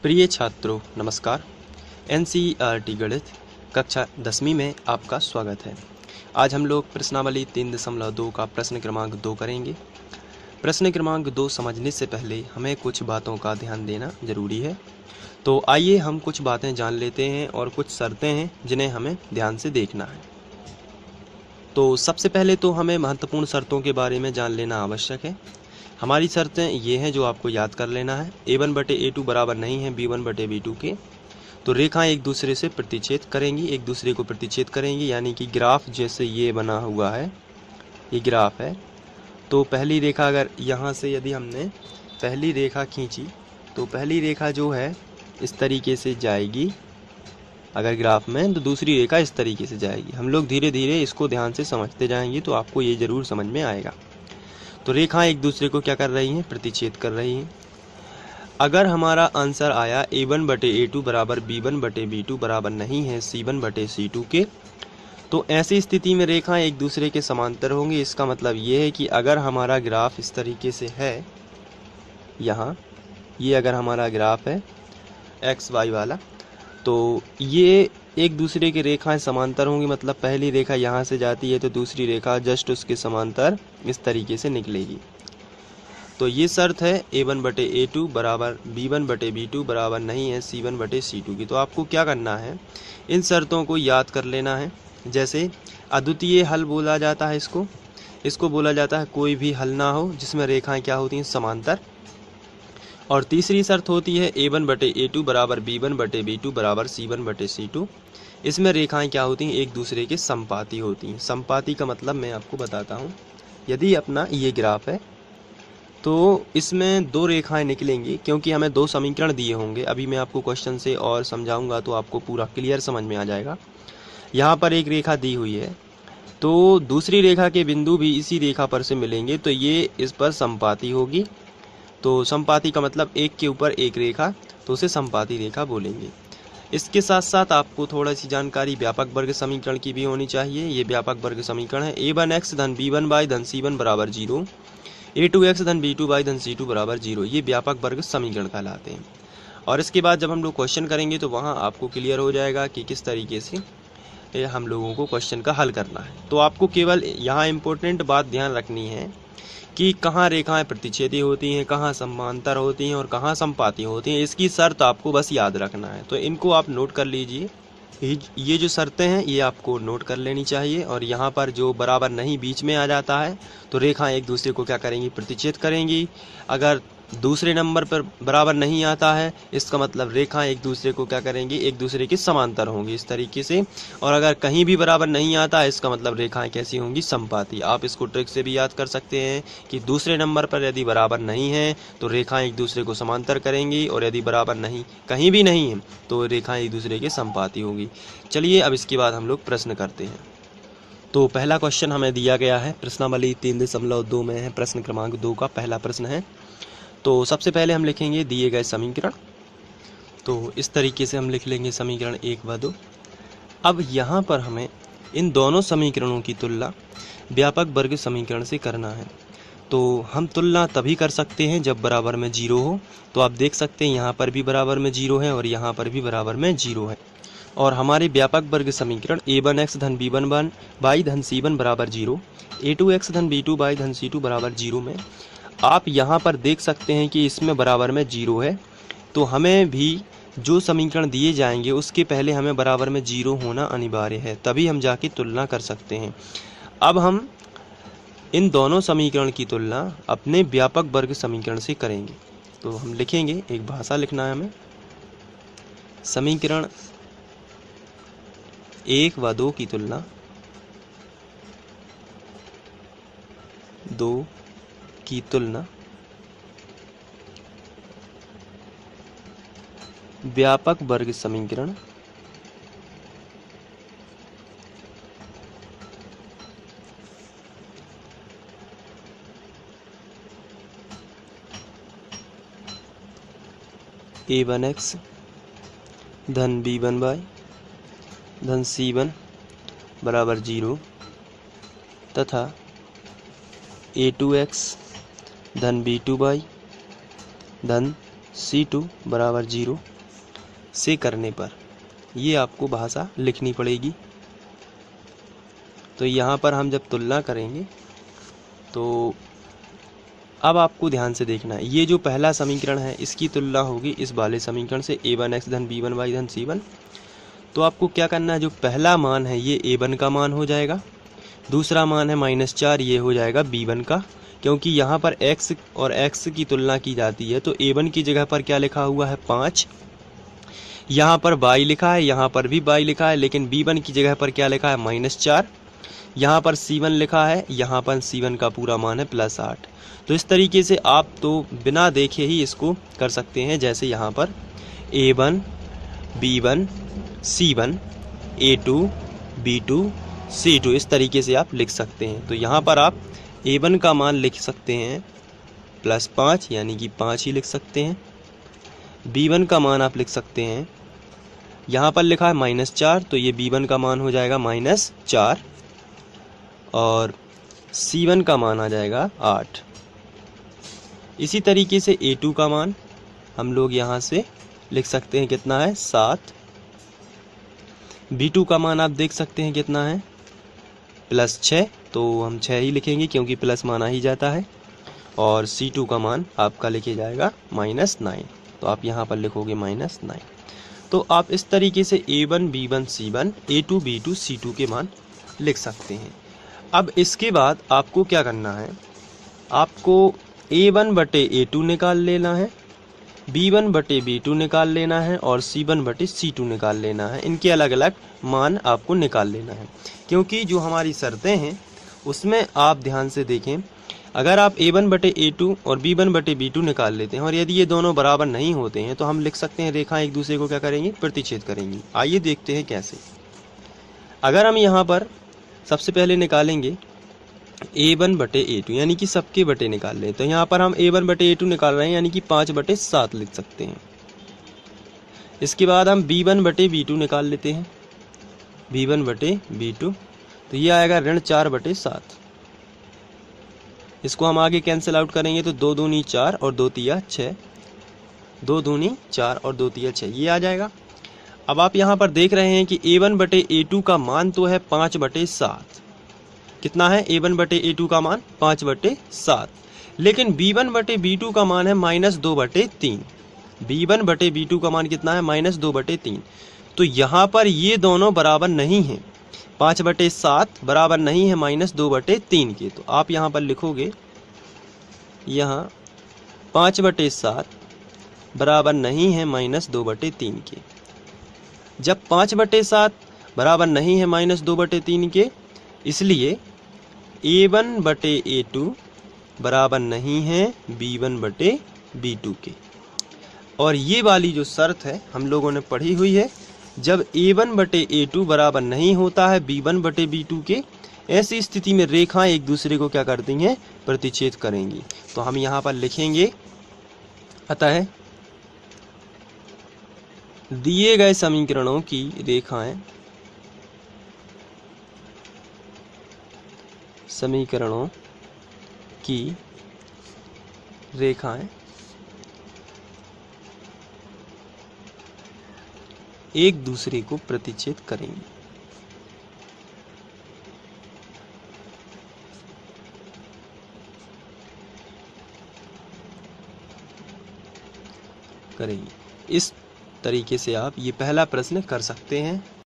प्रिय छात्रों नमस्कार। एनसीईआरटी गणित कक्षा 10वीं में आपका स्वागत है। आज हम लोग प्रश्नावली 3.2 का प्रश्न क्रमांक 2 करेंगे। प्रश्न क्रमांक 2 समझने से पहले हमें कुछ बातों का ध्यान देना जरूरी है। तो आइए हम कुछ बातें जान लेते हैं और कुछ शर्तें हैं जिन्हें हमें ध्यान से देखना है। तो सबसे पहले तो हमें महत्वपूर्ण शर्तों के बारे में जान लेना आवश्यक है। हमारी शर्तें ये हैं जो आपको याद कर लेना है। a1/a2 बराबर नहीं है b1/b2 के। तो रेखाएं एक दूसरे से प्रतिच्छेद करेंगी, एक दूसरे को प्रतिच्छेद करेंगी, यानी कि ग्राफ जैसे ये बना हुआ है, ये ग्राफ है। तो पहली रेखा अगर यहाँ से यदि हमने पहली रेखा खींची तो पहली रेखा जो है इस तरीके से जाएगी अगर ग्राफ में, तो दूसरी रेखा इस तरीके से जाएगी। हम लोग धीरे धीरे इसको ध्यान से समझते जाएंगे तो आपको ये ज़रूर समझ में आएगा। तो रेखाएं एक दूसरे को क्या कर रही हैं, प्रतिच्छेद कर रही हैं। अगर हमारा आंसर आया a1/a2 बराबर b1/b2 बराबर नहीं है c1/c2 के, तो ऐसी स्थिति में रेखाएं एक दूसरे के समांतर होंगी। इसका मतलब ये है कि अगर हमारा ग्राफ इस तरीके से है, यहाँ ये अगर हमारा ग्राफ है एक्स वाई वाला, तो ये एक दूसरे की रेखाएं समांतर होंगी। मतलब पहली रेखा यहाँ से जाती है तो दूसरी रेखा जस्ट उसके समांतर इस तरीके से निकलेगी। तो ये शर्त है a1/a2 बराबर b1/b2 बराबर नहीं है c1/c2 की। तो आपको क्या करना है, इन शर्तों को याद कर लेना है। जैसे अद्वितीय हल बोला जाता है इसको बोला जाता है कोई भी हल ना हो जिसमें रेखाएं क्या होती हैं, समांतर। और तीसरी शर्त होती है a1/a2 बराबर b1/b2 बराबर c1/c2। इसमें रेखाएं क्या होती हैं, एक दूसरे के समपाती होती हैं। समपाती का मतलब मैं आपको बताता हूँ। यदि अपना ये ग्राफ है तो इसमें दो रेखाएं निकलेंगी, क्योंकि हमें दो समीकरण दिए होंगे। अभी मैं आपको क्वेश्चन से और समझाऊंगा तो आपको पूरा क्लियर समझ में आ जाएगा। यहाँ पर एक रेखा दी हुई है तो दूसरी रेखा के बिंदु भी इसी रेखा पर से मिलेंगे, तो ये इस पर समपाती होगी। तो समपाती का मतलब एक के ऊपर एक रेखा, तो उसे समपाती रेखा बोलेंगे। इसके साथ साथ आपको थोड़ा सी जानकारी व्यापक वर्ग समीकरण की भी होनी चाहिए। ये व्यापक वर्ग समीकरण है a1x धन b1y धन c1 बराबर 0, a2x धन b2y धन c2 बराबर 0। ये व्यापक वर्ग समीकरण कहलाते हैं। और इसके बाद जब हम लोग क्वेश्चन करेंगे तो वहाँ आपको क्लियर हो जाएगा कि किस तरीके से हम लोगों को क्वेश्चन का हल करना है। तो आपको केवल यहाँ इम्पोर्टेंट बात ध्यान रखनी है कि कहाँ रेखाएं प्रतिच्छेदी होती हैं, कहाँ समांतर होती हैं और कहाँ समपाती होती हैं। इसकी शर्त आपको बस याद रखना है। तो इनको आप नोट कर लीजिए। ये जो शर्तें हैं ये आपको नोट कर लेनी चाहिए। और यहाँ पर जो बराबर नहीं बीच में आ जाता है तो रेखाएं एक दूसरे को क्या करेंगी, प्रतिच्छेद करेंगी। अगर दूसरे नंबर पर बराबर नहीं आता है, इसका मतलब रेखाएं एक दूसरे को क्या करेंगी, एक दूसरे के समांतर होंगी इस तरीके से। और अगर कहीं भी बराबर नहीं आता है, इसका मतलब रेखाएं कैसी होंगी, समपाती। आप इसको ट्रिक से भी याद कर सकते हैं कि दूसरे नंबर पर यदि बराबर नहीं है तो रेखाएं एक दूसरे को समांतर करेंगी, और यदि बराबर नहीं कहीं भी नहीं है तो रेखाएं एक दूसरे के समपाती होंगी। चलिए अब इसके बाद हम लोग प्रश्न करते हैं। तो पहला क्वेश्चन हमें दिया गया है, प्रश्नावली 3.2 में है। प्रश्न क्रमांक 2 का पहला प्रश्न है। तो सबसे पहले हम लिखेंगे दिए गए समीकरण। तो इस तरीके से हम लिख लेंगे समीकरण 1 व 2। अब यहाँ पर हमें इन दोनों समीकरणों की तुलना व्यापक वर्ग समीकरण से करना है। तो हम तुलना तभी कर सकते हैं जब बराबर में 0 हो। तो आप देख सकते हैं यहाँ पर भी बराबर में 0 है और यहाँ पर भी बराबर में 0 है। और हमारे व्यापक वर्ग समीकरण a1x धन b1y धन c1 बराबर 0, a2x धन b2y धन c2 बराबर 0 में आप यहाँ पर देख सकते हैं कि इसमें बराबर में 0 है। तो हमें भी जो समीकरण दिए जाएंगे उसके पहले हमें बराबर में 0 होना अनिवार्य है, तभी हम जाके तुलना कर सकते हैं। अब हम इन दोनों समीकरण की तुलना अपने व्यापक वर्ग समीकरण से करेंगे। तो हम लिखेंगे, एक भाषा लिखना है हमें, समीकरण 1 व 2 की तुलना 2 की तुलना व्यापक वर्ग समीकरण a1x धन b1y धन c1 बराबर 0 तथा a2x धन b2y धन c2 बराबर 0 से करने पर, ये आपको भाषा लिखनी पड़ेगी। तो यहाँ पर हम जब तुलना करेंगे तो अब आपको ध्यान से देखना है, ये जो पहला समीकरण है इसकी तुलना होगी इस वाले समीकरण से, a1x धन b1y धन c1। तो आपको क्या करना है, जो पहला मान है ये a1 का मान हो जाएगा, दूसरा मान है -4, ये हो जाएगा b1 का। क्योंकि यहाँ पर x और x की तुलना की जाती है तो a1 की जगह पर क्या लिखा हुआ है 5, यहाँ पर y लिखा है, यहाँ पर भी y लिखा है, लेकिन b1 की जगह पर क्या लिखा है -4, यहाँ पर c1 लिखा है, यहाँ पर c1 का पूरा मान है +8। तो इस तरीके से आप तो बिना देखे ही इसको कर सकते हैं। जैसे यहाँ पर a1 b1 c1 a2 b2 c2, इस तरीके से आप लिख सकते हैं। तो यहाँ पर आप a1 का मान लिख सकते हैं +5, यानी कि 5 ही लिख सकते हैं। b1 का मान आप लिख सकते हैं, यहाँ पर लिखा है -4, तो ये b1 का मान हो जाएगा -4, और c1 का मान आ जाएगा 8। इसी तरीके से a2 का मान हम लोग यहाँ से लिख सकते हैं, कितना है 7। b2 का मान आप देख सकते हैं कितना है +6, तो हम 6 ही लिखेंगे क्योंकि प्लस माना ही जाता है। और c2 का मान आपका लिखे जाएगा -9, तो आप यहाँ पर लिखोगे -9। तो आप इस तरीके से a1 b1 c1 a2 b2 c2 के मान लिख सकते हैं। अब इसके बाद आपको क्या करना है, आपको a1 बटे a2 निकाल लेना है, b1 बटे b2 निकाल लेना है, और c1 बटे c2 निकाल लेना है। इनके अलग अलग मान आपको निकाल लेना है, क्योंकि जो हमारी शर्तें हैं उसमें आप ध्यान से देखें, अगर आप a1 बटे a2 और b1 बटे b2 निकाल लेते हैं और यदि ये दोनों बराबर नहीं होते हैं तो हम लिख सकते हैं रेखा एक दूसरे को क्या करेंगी, प्रतिच्छेद करेंगी। आइए देखते हैं कैसे। अगर हम यहाँ पर सबसे पहले निकालेंगे a1 बटे a2, यानी कि सबके बटे निकाल लें, तो यहाँ पर हम a1 बटे a2 निकाल रहे हैं, यानी कि 5 बटे 7 लिख सकते हैं। इसके बाद हम b1 बटे b2 निकाल लेते हैं, b1 बटे b2, तो ये आएगा -4 बटे 7। इसको हम आगे कैंसिल आउट करेंगे तो 2 दूनी 4 और 2 तिया 6, 2 दूनी 4 और 2 तिया 6, ये आ जाएगा। अब आप यहाँ पर देख रहे हैं कि a1 बटे a2 का मान तो है 5 बटे 7, कितना है a1 बटे a2 का मान 5 बटे 7, लेकिन b1 बटे b2 का मान है -2 बटे 3। b1 बटे b2 का मान कितना है -2 बटे 3। तो यहाँ पर ये दोनों बराबर नहीं हैं, 5 बटे 7 बराबर नहीं है -2 बटे 3 के। तो आप यहाँ पर लिखोगे, यहाँ 5 बटे 7 बराबर नहीं है -2 बटे 3 के। जब 5 बटे 7 बराबर नहीं है -2 बटे 3 के, इसलिए a1 बटे a2 बराबर नहीं है b1 बटे b2 के। और ये वाली जो शर्त है हम लोगों ने पढ़ी हुई है, जब a1 बटे a2 बराबर नहीं होता है b1 बटे b2 के, ऐसी स्थिति में रेखाएं एक दूसरे को क्या करती हैं, प्रतिच्छेद करेंगी। तो हम यहाँ पर लिखेंगे, अतः दिए गए समीकरणों की रेखाएं, समीकरणों की रेखाएं एक दूसरे को प्रतिच्छेद करेंगी। इस तरीके से आप ये पहला प्रश्न कर सकते हैं।